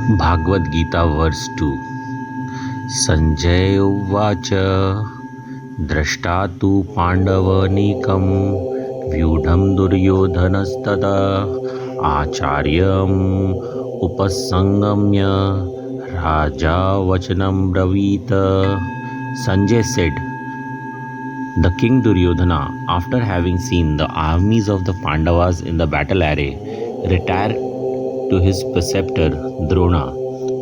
Bhagwat Gita verse 2. Sanjay Uvacha Drashta tu Pandavanikam Vyudham Duryodhanastada Acharyam Upasangamya Raja Vachanam Bravita. Sanjay said, the king Duryodhana, after having seen the armies of the Pandavas in the battle array, retired to his preceptor Drona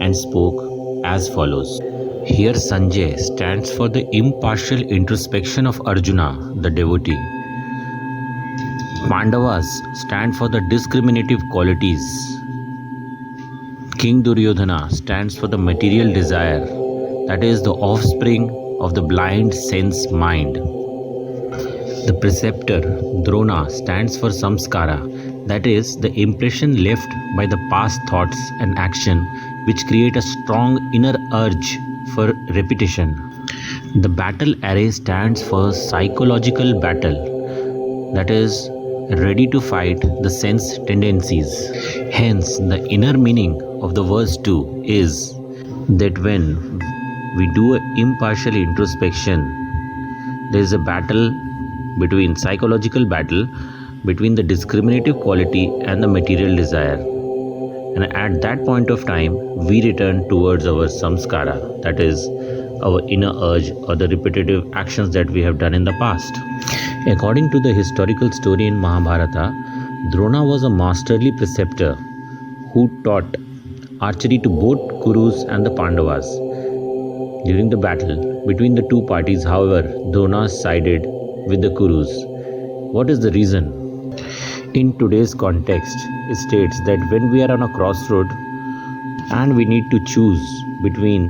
and spoke as follows. Here Sanjay stands for the impartial introspection of Arjuna, the devotee. Pandavas stand for the discriminative qualities. King Duryodhana stands for the material desire, that is the offspring of the blind sense mind. The preceptor Drona stands for samskara, that is the impression left by the past thoughts and action which create a strong inner urge for repetition. The battle array stands for psychological battle, that is ready to fight the sense tendencies. Hence, the inner meaning of the verse 2 is that when we do an impartial introspection, there is a psychological battle between the discriminative quality and the material desire. And at that point of time, we return towards our samskara, that is our inner urge or the repetitive actions that we have done in the past. According to the historical story in Mahabharata, Drona was a masterly preceptor who taught archery to both Kurus and the Pandavas. During the battle between the two parties, however, Drona sided with the Kurus. What is the reason? In today's context, it states that when we are on a crossroad and we need to choose between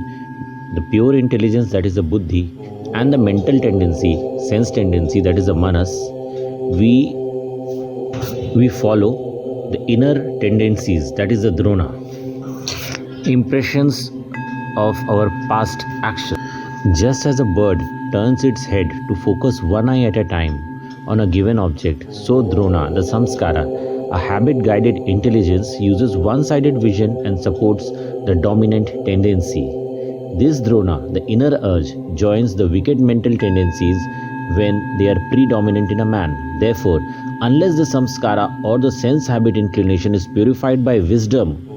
the pure intelligence, that is the buddhi, and the mental tendency, sense tendency, that is the manas, we follow the inner tendencies, that is the drona, impressions of our past action. Just as a bird turns its head to focus one eye at a time on a given object, so Drona, the samskara, a habit-guided intelligence, uses one-sided vision and supports the dominant tendency. This Drona, the inner urge, joins the wicked mental tendencies when they are predominant in a man. Therefore, unless the samskara or the sense habit inclination is purified by wisdom,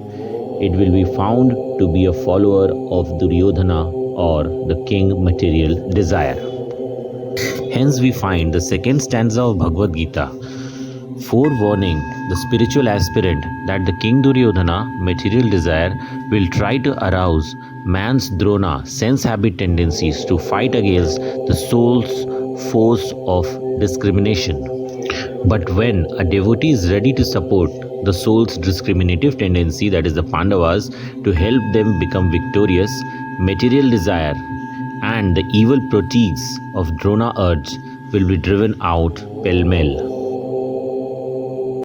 it will be found to be a follower of Duryodhana or the king material desire. Hence we find the second stanza of Bhagwat Gita forewarning the spiritual aspirant that the king Duryodhana, material desire, will try to arouse man's drona, sense habit tendencies, to fight against the soul's force of discrimination. But when a devotee is ready to support the soul's discriminative tendency, that is the Pandavas, to help them become victorious, material desire and the evil proteges of drona urge will be driven out pell-mell.